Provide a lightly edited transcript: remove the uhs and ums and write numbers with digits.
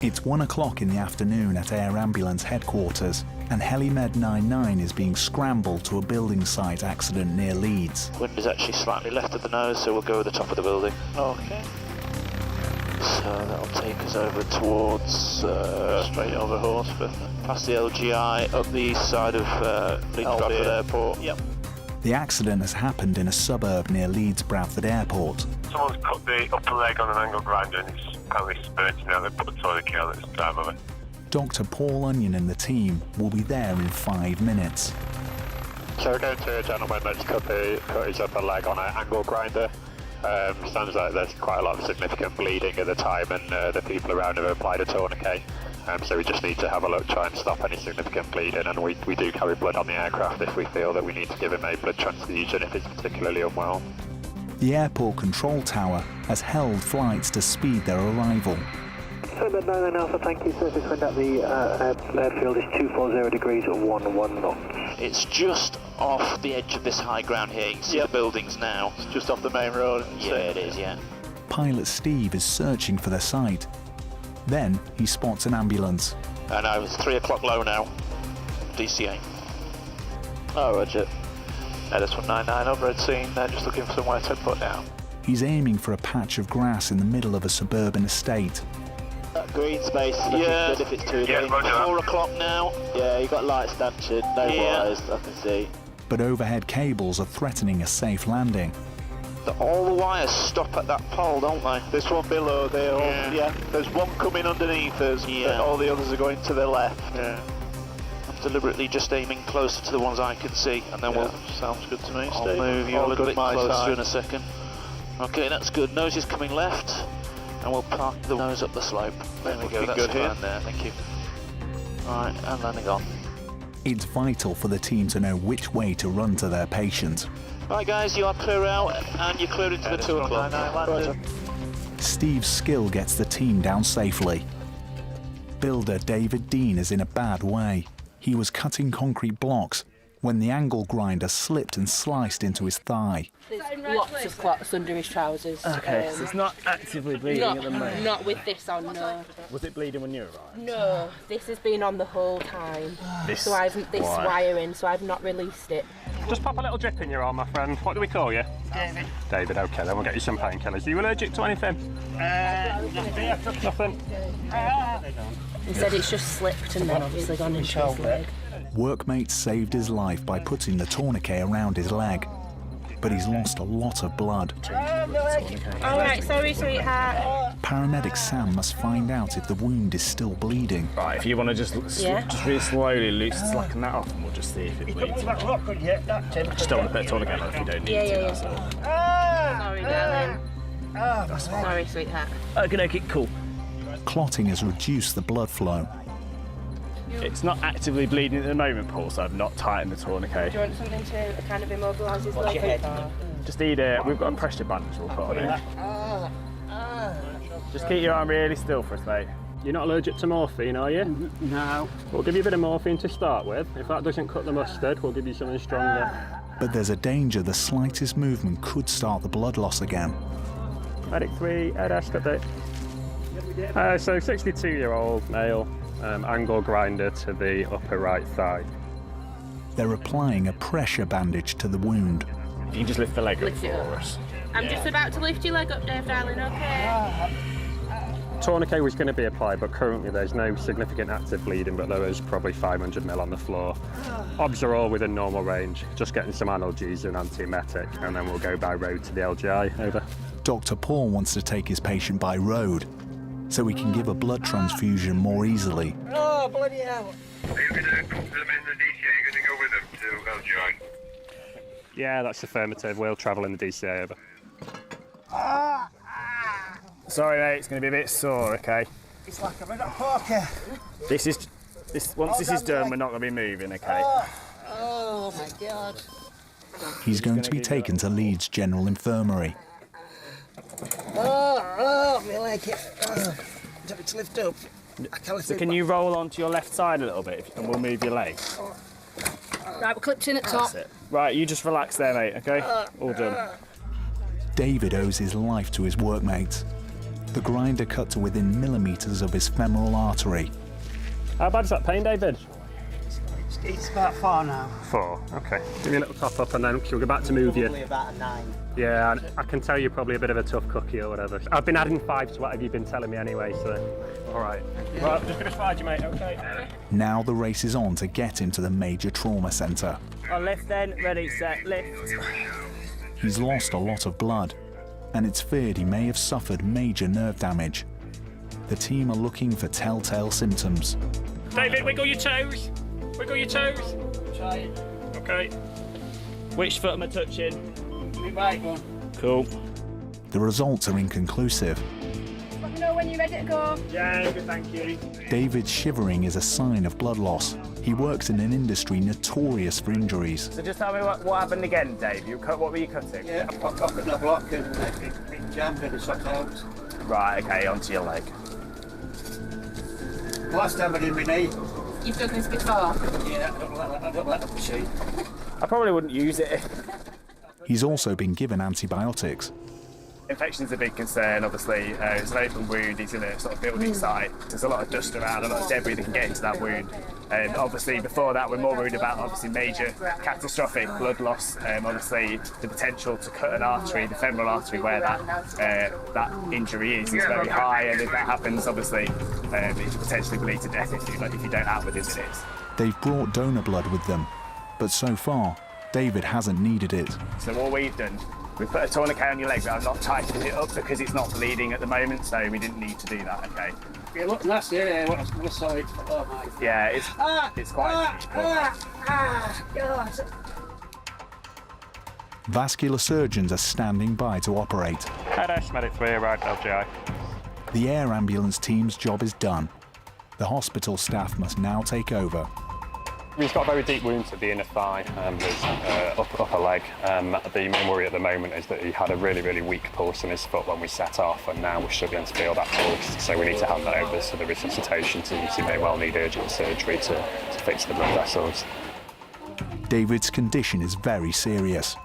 It's 1 o'clock in the afternoon at Air Ambulance headquarters, and HeliMed 99 is being scrambled to a building site accident near Leeds. Wind is actually slightly left of the nose, so we'll go at the top of the building. Okay. So that'll take us over towards straight over Horsforth, past the LGI, up the east side of Leeds Bradford Airport. Yep. The accident has happened in a suburb near Leeds Bradford Airport. Someone's cut the upper leg on an angle grinder and it's apparently spurting out. They put a tourniquet on its drive of it. Dr. Paul Onion and the team will be there in 5 minutes. So we're going to a gentleman that's cut his upper leg on an angle grinder. Sounds like there's quite a lot of significant bleeding at the time, and the people around have applied a tourniquet. So we just need to have a look, try and stop any significant bleeding, and we do carry blood on the aircraft if we feel that we need to give him a blood transfusion if it's particularly unwell. The airport control tower has held flights to speed their arrival. HeliMed 99 Alpha, thank you. Surface wind at the airfield is 240 degrees at 11 knots. It's just off the edge of this high ground here. You can see the buildings now. It's just off the main road. Yeah, it is, yeah. Pilot Steve is searching for the site. Then he spots an ambulance. And it's 3 o'clock low now. DCA. Oh, roger. Edis 199 over at scene. They're just looking for somewhere to put down. He's aiming for a patch of grass in the middle of a suburban estate. That green space, Yeah. good if it's too Yeah, late. roger that. 4 o'clock now. Yeah, you got light stanchion, no wires, I can see. But overhead cables are threatening a safe landing. All the wires stop at that pole, don't they? This one below there, yeah. There's one coming underneath us, Yeah. all the others are going to the left. Yeah. I'm deliberately just aiming closer to the ones I can see, and then we'll... Sounds good to me, I'll Steve. move you All a little good bit my closer side. in a second. Okay, that's good. Nose is coming left, and we'll park the nose up the slope. There we go, Looking that's good here. fine there, thank you. Alright, and landing on. It's vital for the team to know which way to run to their patient. Right guys, you are clear out, and you're clear into the 2 o'clock. Roger. Steve's skill gets the team down safely. Builder David Dean is in a bad way. He was cutting concrete blocks when the angle grinder slipped and sliced into his thigh. There's lots of clots under his trousers. Okay, so it's not actively bleeding at the moment? Not with this on, no. Was it bleeding when you arrived? No, this has been on the whole time. This So I've this wire. wiring, so I've not released it. Just pop a little drip in your arm, my friend. What do we call you? David. David, okay, then we'll get you some painkillers. Are you allergic to anything? Nothing. He said it's just slipped and then obviously gone into his leg. Workmates saved his life by putting the tourniquet around his leg, but he's lost a lot of blood. All right, sorry, sweetheart. Paramedic Sam must find out if the wound is still bleeding. Right, if you want to just really slowly slacken that off and we'll just see if it bleeds. Just don't want to put a tourniquet on if you don't need to. Yeah. Sorry, darling. Sorry, sweetheart. Okay, cool. Clotting has reduced the blood flow. It's not actively bleeding at the moment, Paul, so I've not tightened the tourniquet. Do you want something to kind of immobilise his leg? Just need we've got a pressure bandage we'll put on it. Just keep your arm really still for us, mate. You're not allergic to morphine, are you? No. We'll give you a bit of morphine to start with. If that doesn't cut the mustard, we'll give you something stronger. But there's a danger the slightest movement could start the blood loss again. Medic 3, Edis, update. So 62-year-old male, angle grinder to the upper right thigh. They're applying a pressure bandage to the wound. You can just lift the leg up Lift it for up. us. I'm just about to lift your leg up, Dave, darling, okay? Tourniquet was going to be applied, but currently there's no significant active bleeding, but there is probably 500 ml on the floor. Obs are all within normal range, just getting some analgesia and antiemetic, and then we'll go by road to the LGI, over. Dr. Paul wants to take his patient by road so he can give a blood transfusion more easily. Oh, bloody hell. Are you going to put them in the DCA? You're going to go with them to LGI? Yeah, that's affirmative. We'll travel in the DCA, over. Sorry, mate, it's going to be a bit sore, okay? It's like I'm in a poker. Once this is done, we're not going to be moving, okay? Oh, my God. He's going to be taken to Leeds General Infirmary. Oh, my leg. Oh, do it to lift up. I can't lift So it can back. you roll onto your left side a little bit, and we'll move your leg? Right, we're clipped in at top. That's it. Right, you just relax there, mate, okay? All done. David owes his life to his workmates. The grinder cut to within millimetres of his femoral artery. How bad is that pain, David? It's about 4 now. 4, okay. Give me a little top up and then we'll go back to move you. Probably about a 9. Yeah, I can tell you're probably a bit of a tough cookie or whatever. I've been adding 5 to whatever you've been telling me anyway, so... All right. Well, just going to slide you, mate, okay? Now the race is on to get him to the major trauma centre. On lift then, ready, set, lift. He's lost a lot of blood, and it's feared he may have suffered major nerve damage. The team are looking for telltale symptoms. David, wiggle your toes. Wiggle your toes. Try it. Okay. Which foot am I touching? The right one. Cool. The results are inconclusive. Let me know when you're ready to go. Yeah, good, thank you. David's shivering is a sign of blood loss. He works in an industry notorious for injuries. So just tell me what happened again, Dave. What were you cutting? Yeah, I popped off at the block and it jammed and it shot out. Right, okay, onto your leg. Last time I did my knee. You've done this before? Yeah, I don't like the machine. I probably wouldn't use it. He's also been given antibiotics. Infection's a big concern, obviously. It's an open wound, he's in a sort of building site. There's a lot of dust around, a lot of debris that can get into that wound. And obviously before that we're more worried about obviously major catastrophic blood loss, obviously the potential to cut an artery, the femoral artery where that injury is very high, and if that happens obviously it could potentially lead to death if you don't act within minutes. They've brought donor blood with them, but so far David hasn't needed it. So what we've done, we've put a tourniquet on your leg, but I've not tightened it up because it's not bleeding at the moment, so we didn't need to do that, okay? Yeah, look, that's it. What I saw it. Oh my. Yeah, it's quite Vascular surgeons are standing by to operate. Headache, medic 3, right, LGI. The air ambulance team's job is done. The hospital staff must now take over. He's got a very deep wound to the inner thigh and his upper leg. The main worry at the moment is that he had a really, really weak pulse in his foot when we set off, and now we're struggling to feel that pulse. So we need to hand that over to the resuscitation team. He may well need urgent surgery to fix the blood vessels. David's condition is very serious.